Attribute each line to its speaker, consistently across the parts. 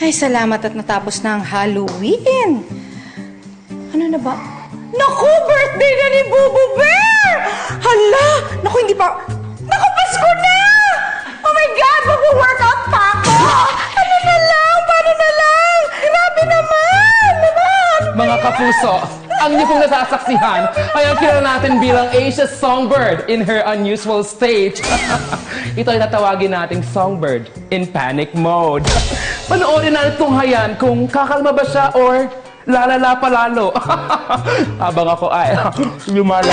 Speaker 1: Ay, salamat at natapos na ang Halloween. Ano na ba? Naku, birthday na ni Bubu Bear! Hala! Naku, hindi pa... Naku, Pasko na! Oh my God, mag-workout pa ako! Ano na lang? Paano na lang? Grabe naman! Naman!
Speaker 2: Mga kapuso, ang niyo pong nasasaksihan ay ang kilala natin bilang Asia's Songbird in her unusual stage. Ito ay tatawagin nating Songbird in panic mode. Panoorin natin itong hayan kung kakalma ba siya or lalala pa lalo. Habang ako ay lumala.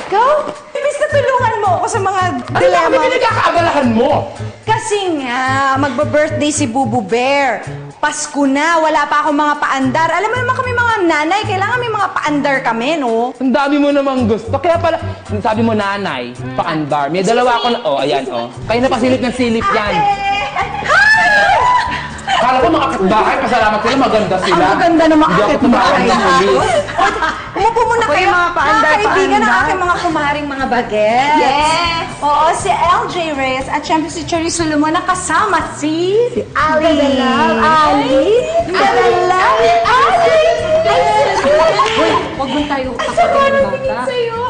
Speaker 1: Ikaw? Imbis na tulungan mo ako sa mga
Speaker 2: Ano
Speaker 1: dilemma.
Speaker 2: ba pinagkakaabalahan mo?
Speaker 1: Kasi nga, magba-birthday si Bubu Bear. Pasko na, wala pa akong mga paandar. Alam mo naman kami mga nanay, kailangan may mga paandar kami, no?
Speaker 2: Ang dami mo namang gusto. Kaya pala, sabi mo nanay, paandar. May dalawa ako na, oh, ayan, oh. Kayo na pasilip ng silip yan. Kala ko mga kapitbahay, pasalamat sila, maganda sila.
Speaker 1: Ang maganda ng mga
Speaker 2: Hindi ako tumawag ng pulis.
Speaker 1: Umupo muna
Speaker 3: Ako
Speaker 1: kayo,
Speaker 3: yung mga paandar,
Speaker 1: kaibigan ng
Speaker 3: paandar.
Speaker 1: aking mga kumaring mga bagets.
Speaker 3: Yes!
Speaker 1: Oo, si LJ Reyes at syempre si Cherry Solomon na kasama si...
Speaker 3: Ali.
Speaker 1: Ali. Ali. Hoy, huwag mo tayo takutin, bata.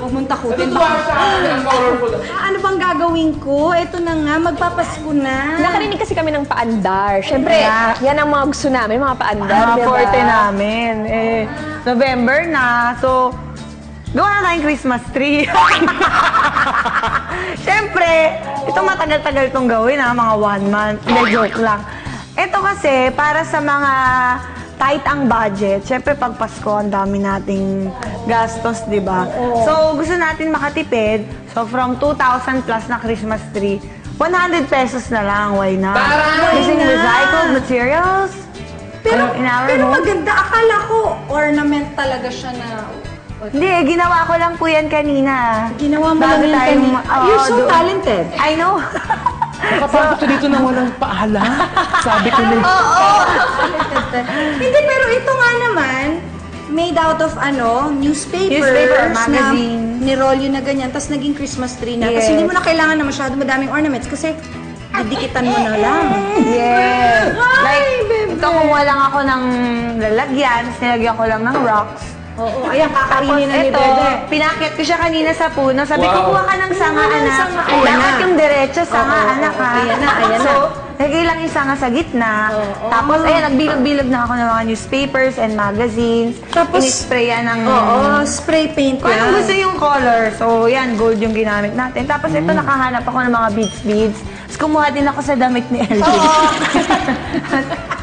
Speaker 1: Huwag mo takutin.
Speaker 2: Ang colorful.
Speaker 1: Ano bang gagawin ko? Ito na nga, magpapasko na.
Speaker 4: Nakarinig kasi kami ng paandar. Siyempre, yan ang mga gusto namin, mga paandar,
Speaker 3: Mga
Speaker 4: diba?
Speaker 3: forte namin. November na. So, gawa na tayong Christmas tree. Siyempre, ito matagal-tagal itong gawin mga 1 month. Hindi, joke lang. Ito kasi, para sa mga tight ang budget. Siyempre, pag Pasko, ang dami nating gastos, di ba? So, gusto natin makatipid. So, from 2,000 plus na Christmas tree, 100 pesos na lang. Why not?
Speaker 2: Taray!
Speaker 3: Using recycled materials.
Speaker 1: Pero,
Speaker 3: in our
Speaker 1: pero
Speaker 3: home.
Speaker 1: maganda. Akala ko ornament talaga siya na...
Speaker 3: Hindi, ginawa ko lang po yan kanina.
Speaker 1: Ginawa mo
Speaker 3: Bago
Speaker 1: lang yan
Speaker 3: tayo
Speaker 1: kanina. You're so
Speaker 3: doon.
Speaker 1: talented.
Speaker 3: I know.
Speaker 2: Nakapagod ka dito na walang paalam. Sabi ko na.
Speaker 1: Hindi, pero ito nga naman, made out of newspapers.
Speaker 3: Newspaper, magazine.
Speaker 1: Na nirolyo na ganyan, tapos naging Christmas tree na. Kasi
Speaker 3: Yes.
Speaker 1: hindi mo na kailangan na masyado madaming ornaments kasi didikitan mo na lang.
Speaker 3: Yes.
Speaker 1: Hi, bebe.
Speaker 3: Ito kumuha lang ako ng lalagyan, tapos nilagyan ko lang ng rocks.
Speaker 1: Oo, ayan,
Speaker 3: Tapos
Speaker 1: kakainin na ni
Speaker 3: ito,
Speaker 1: Bebe.
Speaker 3: pinakit ko siya kanina sa puno. Sabi ko,
Speaker 2: Wow.
Speaker 3: kuha ka ng sanga,
Speaker 1: Kuha ng
Speaker 3: anak.
Speaker 1: sanga, ayan
Speaker 3: Dapat
Speaker 1: na.
Speaker 3: yung diretso, sanga,
Speaker 1: Oo,
Speaker 3: anak,
Speaker 1: oo,
Speaker 3: ha?
Speaker 1: ayan na, ayan
Speaker 3: so,
Speaker 1: na.
Speaker 3: lagay lang yung sanga sa gitna.
Speaker 1: Oo.
Speaker 3: Tapos, ayan, nagbilog-bilog na ako ng mga newspapers and magazines.
Speaker 1: Tapos,
Speaker 3: Inisprayan ng...
Speaker 1: Oo, spray paint
Speaker 3: Kung anong
Speaker 1: lang.
Speaker 3: gusto yung color. So, yan, gold yung ginamit natin. Tapos ito, nakahanap ako ng mga beads. Tapos kumuha din ako sa damit ni LJ.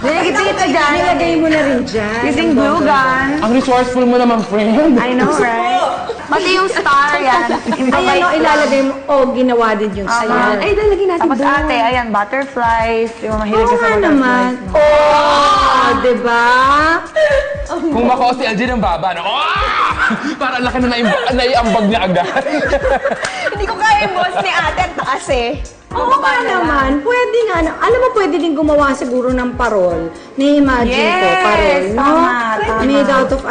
Speaker 3: Dinigit-dikit na dyan.
Speaker 1: Nilagay mo na rin dyan.
Speaker 3: Using glue gun.
Speaker 2: Ang resourceful mo naman, friend.
Speaker 3: I know, right? Pati yung star, yan.
Speaker 1: Ayan o, ilalagay mo. Oh, ginawa din yung sa'yo. Ay, lalagay natin
Speaker 3: Tapos
Speaker 1: doon.
Speaker 3: ate, ayan, butterflies. Yung mahilig
Speaker 1: Oo
Speaker 3: ka sa
Speaker 1: nga naman.
Speaker 3: butterflies.
Speaker 1: Oh, diba?
Speaker 2: Kung mako si LG ng baba, no? Para laki na naiambag niya agad.
Speaker 4: Hindi ko kaya yung boss ni ate at kasi.
Speaker 1: Oo nga naman. Pwede nga. Alam mo, pwede din gumawa siguro ng parol. Na-imagine ko,
Speaker 3: Yes,
Speaker 1: parol, no?
Speaker 3: tama.
Speaker 1: Made out of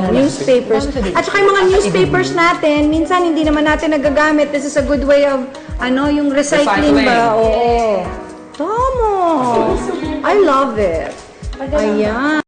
Speaker 1: newspapers. At saka yung mga newspapers natin, minsan hindi naman natin nagagamit. This is a good way of, yung recycling ba? Oo. Tama. I love it. Ayan.